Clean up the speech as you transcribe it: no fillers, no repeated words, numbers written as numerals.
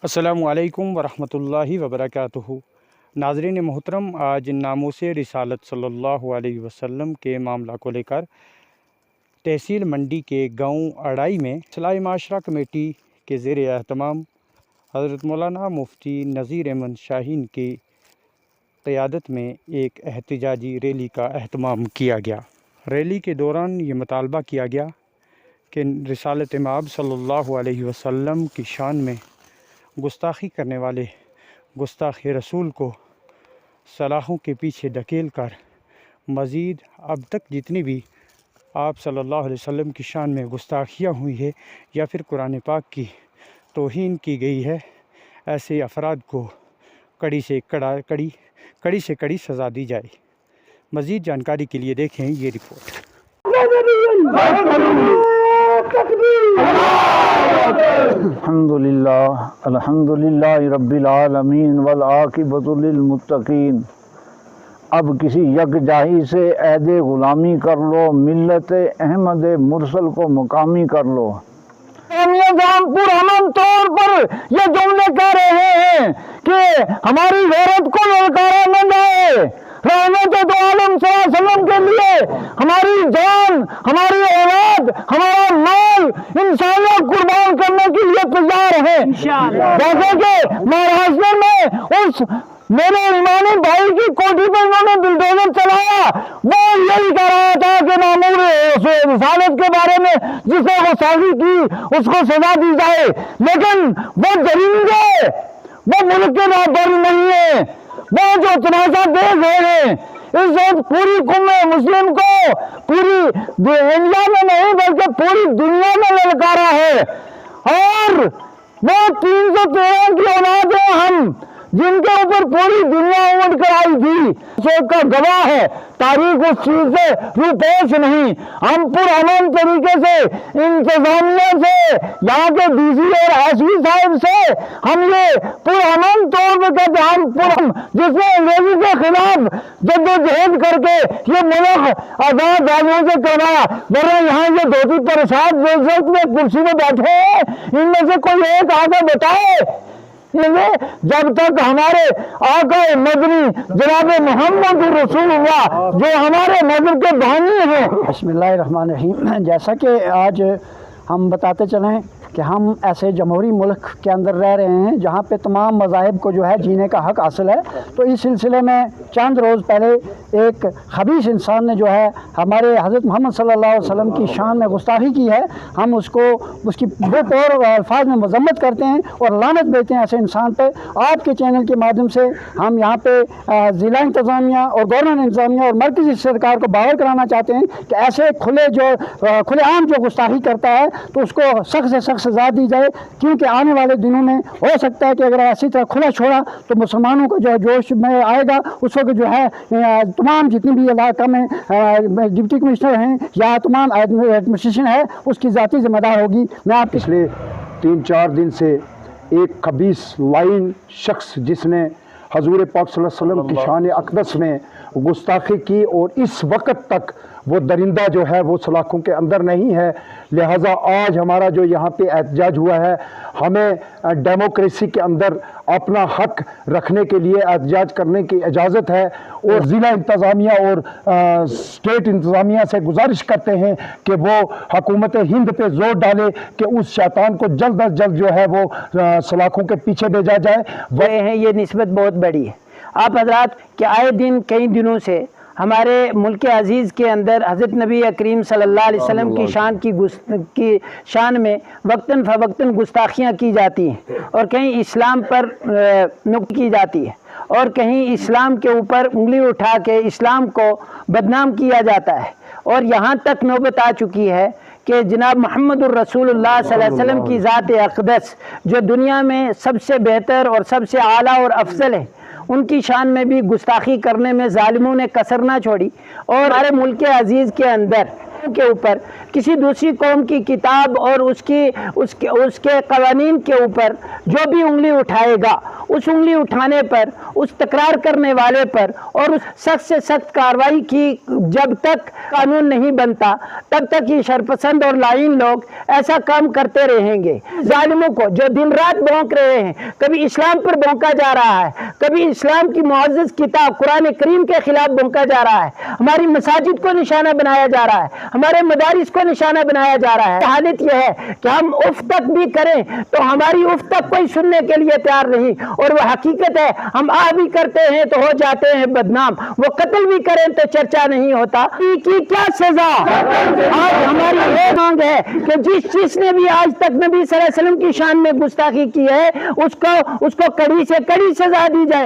السلام علیکم ورحمۃ اللہ وبرکاتہ۔ ناظرین محترم، آج ناموس رسالت صلی اللہ علیہ وسلم کے معاملہ کو لے کر تحصیل منڈی کے گاؤں اڑائی میں اصلاح معاشرہ کمیٹی کے زیر اہتمام حضرت مولانا مفتی نذیر احمد شاہین کی قیادت میں ایک احتجاجی ریلی کا اہتمام کیا گیا۔ ریلی کے دوران یہ مطالبہ کیا گیا کہ رسالت مآب صلی اللہ علیہ وسلم کی شان میں گستاخی کرنے والے گستاخ رسول کو سلاخوں کے پیچھے دھکیل کر مزید اب تک جتنی بھی آپ صلی اللہ علیہ وسلم کی شان میں گستاخیاں ہوئی ہے یا پھر قرآن پاک کی توہین کی گئی ہے، ایسے افراد کو کڑی سے کڑی سزا دی جائے۔ مزید جانکاری کے لیے دیکھیں یہ رپورٹ۔ الحمدللہ رب العالمین والعاقبۃ للمتقین۔ اب کسی یک جاہی سے عہد غلامی کر لو، ملت احمد مرسل کو مقامی کر لو۔ ہم پرامن طور پر یہ جملے کہہ رہے ہیں کہ ہماری غیرت کو للکارا نہ جائے۔ رحمت دو عالم صلی اللہ علیہ وسلم کے لیے ہماری جان، ہماری اولاد، ہمارا مال انسانوں قربان کرنے کے لیے تیار ہیں۔ جیسے کہ مہاراشٹر میں اس میرے ایمانی بھائی کی کوٹھی پر انہوں نے بلڈوزر چلایا، وہ یہی کہہ رہا تھا کہ مامور رسالت کے بارے میں جس نے غستاخی کی اس کو سزا دی جائے، لیکن وہ درندے، وہ ملک کے رہبر نہیں ہیں، وہ جو تماشا دیکھ رہے ہیں۔ اس وقت پوری قوم مسلم کو پوری انڈیا میں نہیں بلکہ پوری دنیا میں للکارا ہے، اور وہ 313 کی اولاد ہیں ہم، جن کے اوپر پوری دنیا اونٹ کر آئی تھی، سوچ کا گواہ ہے۔ تاریخ اس چیز سے روپوش نہیں۔ ہم پرامن طریقے سے انتظامیہ سے، یہاں کے ڈی سی اور ایس پی صاحب سے ہم یہ پرامن طور پہ کہتے ہیں، ہم جس نے انگریزی کے خلاف جدوجہد کر کے یہ ملک آزاد راجوں سے کروایا، ورنہ یہاں یہ دھوتی پرساد جو میں کرسی میں بیٹھے ہیں، ان میں سے کوئی ایک آگے بتائے جب تک ہمارے آقا مدنی جناب محمد رسول اللہ جو ہمارے مذہب کے بانی ہیں۔ بسم اللہ الرحمن الرحیم۔ جیسا کہ آج ہم بتاتے چلیں کہ ہم ایسے جمہوری ملک کے اندر رہ رہے ہیں جہاں پہ تمام مذاہب کو جو ہے جینے کا حق حاصل ہے، تو اس سلسلے میں چند روز پہلے ایک خبیث انسان نے جو ہے ہمارے حضرت محمد صلی اللہ علیہ وسلم کی شان میں گستاخی کی ہے۔ ہم اس کی بے طور الفاظ میں مذمت کرتے ہیں اور لعنت دیتے ہیں ایسے انسان پہ۔ آپ کے چینل کے مادھیم سے ہم یہاں پہ ضلع انتظامیہ اور گورنمنٹ انتظامیہ اور مرکزی سرکار کو باور کرانا چاہتے ہیں کہ ایسے کھلے عام جو گستاخی کرتا ہے تو اس کو سخت سے سخت سزا دی جائے، کیونکہ آنے والے دنوں میں ہو سکتا ہے کہ اگر ایسی طرح کھلا چھوڑا تو مسلمانوں کو جو ہے جوش میں آئے گا۔ اس وقت جو ہے تمام جتنی بھی علاقہ میں ڈپٹی کمشنر ہیں یا تمام ایڈمنسٹریشن ہے اس کی ذاتی ذمہ دار ہوگی۔ میں آپ پچھلے 3-4 دن سے ایک خبیث لائن شخص جس نے حضور پاک صلی اللہ علیہ وسلم کی شان اقدس میں گستاخی کی اور اس وقت تک وہ درندہ جو ہے وہ سلاخوں کے اندر نہیں ہے، لہٰذا آج ہمارا جو یہاں پہ احتجاج ہوا ہے، ہمیں ڈیموکریسی کے اندر اپنا حق رکھنے کے لیے احتجاج کرنے کی اجازت ہے، اور ضلع انتظامیہ اور اسٹیٹ انتظامیہ سے گزارش کرتے ہیں کہ وہ حکومت ہند پہ زور ڈالے کہ اس شیطان کو جلد از جلد جو ہے وہ سلاخوں کے پیچھے بھیجا جائے۔ وہ ہیں یہ نسبت بہت بڑی ہے۔ آپ حضرات کہ آئے دن کئی دنوں سے ہمارے ملک عزیز کے اندر حضرت نبی کریم صلی اللہ علیہ وسلم کی شان میں وقتاً فوقتاً گستاخیاں کی جاتی ہیں، اور کہیں اسلام پر نقد کی جاتی ہے، اور کہیں اسلام کے اوپر انگلی اٹھا کے اسلام کو بدنام کیا جاتا ہے، اور یہاں تک نوبت آ چکی ہے کہ جناب محمد الرسول اللہ صلی اللہ علیہ وسلم کی ذات اقدس جو دنیا میں سب سے بہتر اور سب سے اعلیٰ اور افضل ہے، ان کی شان میں بھی گستاخی کرنے میں ظالموں نے کسر نہ چھوڑی، اور ہمارے ملک عزیز کے اندر کے اوپر کسی دوسری قوم کی کتاب اور اس کے قوانین کے اوپر جو بھی انگلی اٹھائے گا، اس انگلی اٹھانے پر، اس تکرار کرنے والے پر اور اس سخت سے سخت کارروائی کی جب تک قانون نہیں بنتا تب تک یہ شرپسند اور لائن لوگ ایسا کام کرتے رہیں گے۔ ظالموں کو جو دن رات بھونک رہے ہیں، کبھی اسلام پر بھونکا جا رہا ہے، کبھی اسلام کی معزز کتاب قرآن کریم کے خلاف بھونکا جا رہا ہے، ہماری مساجد کو نشانہ بنایا جا رہا ہے، ہمارے مدارس کو نشانہ بنایا جا رہا ہے۔ حالت یہ ہے کہ ہم اف تک بھی کریں تو ہماری اف تک کوئی سننے کے لیے تیار نہیں، اور وہ حقیقت ہے ہم بھی کرتے ہیں تو ہو جاتے ہیں بدنام، وہ قتل بھی کریں تو چرچا نہیں ہوتا۔ کی کیا سزا؟ آج ہماری یہ مانگ ہے کہ جس نے بھی آج تک نبی صلی اللہ علیہ وسلم کی شان میں گستاخی کی ہے اس کو کڑی سے کڑی سزا دی جائے۔